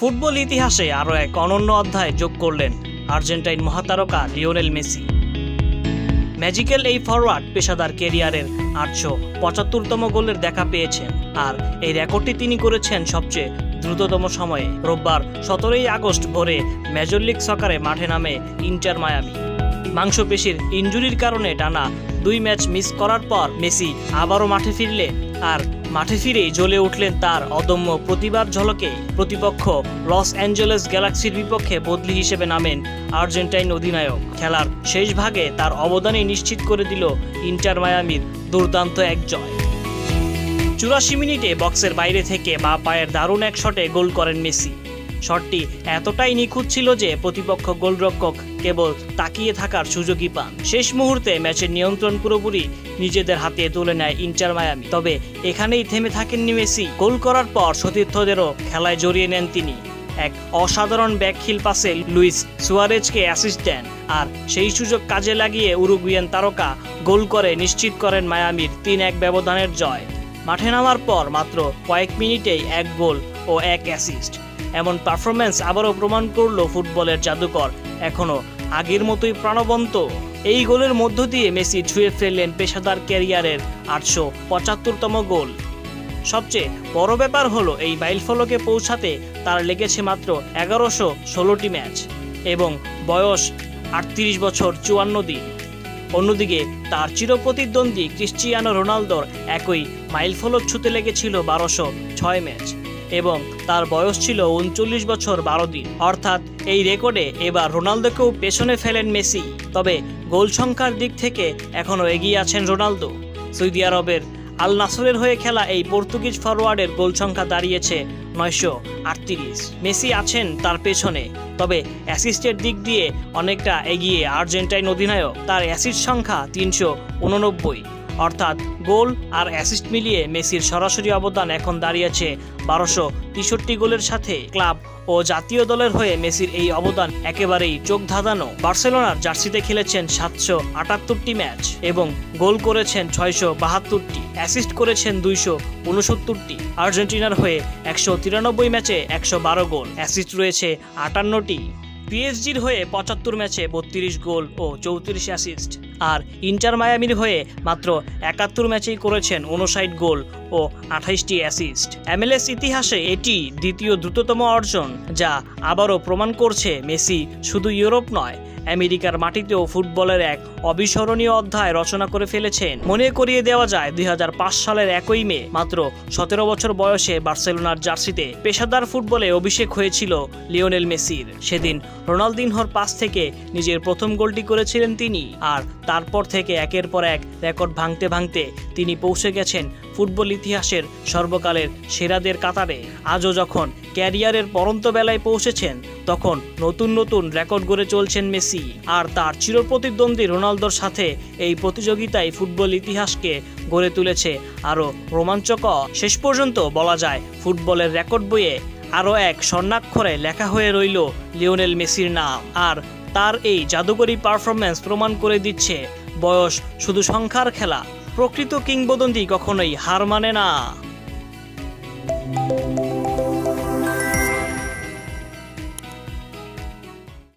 Football ইতিহাসে আরও এক অনন্য অধ্যায় যোগ করলেন আর্জেন্টাইন মহাতারকা লিওনেল মেসি। ম্যাজিক্যাল এই ফরওয়ার্ড পেশাদার ক্যারিয়ারের 875তম গোলের দেখা পেয়েছেন, আর এই রেকর্ডটি তিনি করেছেন সবচেয়ে দ্রুততম সময়ে। রোববার 17 আগস্ট ভোরে মেজর লিগ সকারে মাঠে নামে ইন্টার মায়ামি। মাংসপেশির ইনজুরির কারণে টানা 2 ম্যাচ মিস করার পর মেসি আবারও মাঠে ফিরলেন, আর মাঠে ফিরেই জ্বলে উঠলেন তার অদম্য প্রতিভার ঝলকে। প্রতিপক্ষ লস অ্যাঞ্জেলেস গ্যালাক্সির বিপক্ষে বদলি হিসেবে নামেন আর্জেন্টাইন অধিনায়ক। খেলার শেষ ভাগে তার অবদানই নিশ্চিত করে দিল ইন্টার মায়ামির দুর্দান্ত এক জয়। 84 মিনিটে বক্সের বাইরে থেকে বাঁ পায়ের দারুণ এক শটে গোল করেন মেসি। শটটি এতটাই নিখুঁত ছিল যে প্রতিপক্ষ গোলরক্ষক কেবল তাকিয়ে থাকার সুযোগই পান। শেষ মুহূর্তে ম্যাচের নিয়ন্ত্রণ পুরোপুরি নিজেদের হাতে তুলে নেয় ইন্টার মায়ামি। তবে এখানেই থেমে থাকেননি মেসি। গোল করার পর সতীর্থদেরও খেলায় জড়িয়ে নেন তিনি। এক অসাধারণ ব্যাকহিল পাসে লুইস সুয়ারেজকে অ্যাসিস্ট দেন, আর সেই সুযোগ কাজে লাগিয়ে উরুগুয়েন তারকা গোল করে নিশ্চিত করেন মায়ামির 3-1 ব্যবধানের জয়। মাঠে নামার পর মাত্র কয়েক মিনিটেই 1 গোল ও 1 অ্যাসিস্ট। এমন পারফরম্যান্স আবারও প্রমাণ করল ফুটবলের জাদুকর এখনও আগের মতোই প্রাণবন্ত। এই গোলের মধ্য দিয়ে মেসি ছুঁয়ে ফেললেন পেশাদার ক্যারিয়ারের 875তম গোল। সবচেয়ে বড় ব্যাপার হলো এই মাইলফলকে পৌঁছাতে তার লেগেছে মাত্র 1116টি ম্যাচ এবং বয়স 38 বছর 54 দিন। অন্যদিকে তার চিরপ্রতিদ্বন্দ্বী ক্রিশ্চিয়ানো রোনালদোর একই মাইলফলক ছুঁতে লেগেছিল 1206 ম্যাচ এবং তার বয়স ছিল 39 বছর 12 দিন। অর্থাৎ এই রেকর্ডে এবার রোনালদোকেও পেছনে ফেলেন মেসি। তবে গোল সংখ্যার দিক থেকে এখনও এগিয়ে আছেন রোনালদো। সৌদি আরবের আল নাসরের হয়ে খেলা এই পর্তুগিজ ফরওয়ার্ডের গোল সংখ্যা দাঁড়িয়েছে 938। মেসি আছেন তার পেছনে, তবে অ্যাসিস্টের দিক দিয়ে অনেকটা এগিয়ে আর্জেন্টাইন অধিনায়ক। তার অ্যাসিস্ট সংখ্যা 389। অর্থাৎ গোল আর অ্যাসিস্ট মিলিয়ে মেসির সরাসরি অবদান এখন দাঁড়িয়েছে 1263 গোলের সাথে। ক্লাব ও জাতীয় দলের হয়ে মেসির এই অবদান একেবারেই চোখ ধাঁধানো। বার্সেলোনার জার্সিতে খেলেছেন 778টি ম্যাচ এবং গোল করেছেন 672টি, অ্যাসিস্ট করেছেন 269টি। আর্জেন্টিনার হয়ে 193 ম্যাচে 112 গোল, অ্যাসিস্ট রয়েছে 58টি। পিএসজির হয়ে 75 ম্যাচে 32 গোল ও 34 অ্যাসিস্ট, আর ইন্টার মায়ামির হয়ে মাত্র 71 ম্যাচেই করেছেন 59 গোল ও 28টি অ্যাসিস্ট। MLS ইতিহাসে এটি দ্বিতীয় দ্রুততম অর্জন, যা আবারও প্রমাণ করছে মেসি শুধু ইউরোপ নয়, আমেরিকার মাটিতেও ফুটবলের এক অবিস্মরণীয় অধ্যায় রচনা করে ফেলেছেন। মনে করিয়ে দেওয়া যায় 2005 সালের 1 মে মাত্র 17 বছর বয়সে বার্সেলোনার জার্সিতে পেশাদার ফুটবলে অভিষেক হয়েছিল লিওনেল মেসির। সেদিন রোনালদিনহোর পাস থেকে নিজের প্রথম গোলটি করেছিলেন তিনি, আর তারপর থেকে একের পর এক রেকর্ড ভাঙতে ভাঙতে তিনি পৌঁছে গেছেন ফুটবল ইতিহাসের সর্বকালের সেরাদের কাতারে। আজও যখন ক্যারিয়ারের পরন্ত বেলায় পৌঁছেছেন, তখন নতুন নতুন রেকর্ড গড়ে চলছেন মেসি, আর তার চিরপ্রতিদ্বন্দ্বী রোনালদোর সাথে এই প্রতিযোগিতায় ফুটবল ইতিহাসকে গড়ে তুলেছে আরও রোমাঞ্চকর। শেষ পর্যন্ত বলা যায় ফুটবলের রেকর্ড বইয়ে আরও এক স্বর্ণাক্ষরে লেখা হয়ে রইল লিওনেল মেসির নাম। আর তার এই জাদুকরী পারফরম্যান্স প্রমাণ করে দিচ্ছে বয়স শুধু সংখ্যার খেলা, প্রকৃত কিংবদন্তি কখনোই হার মানে না।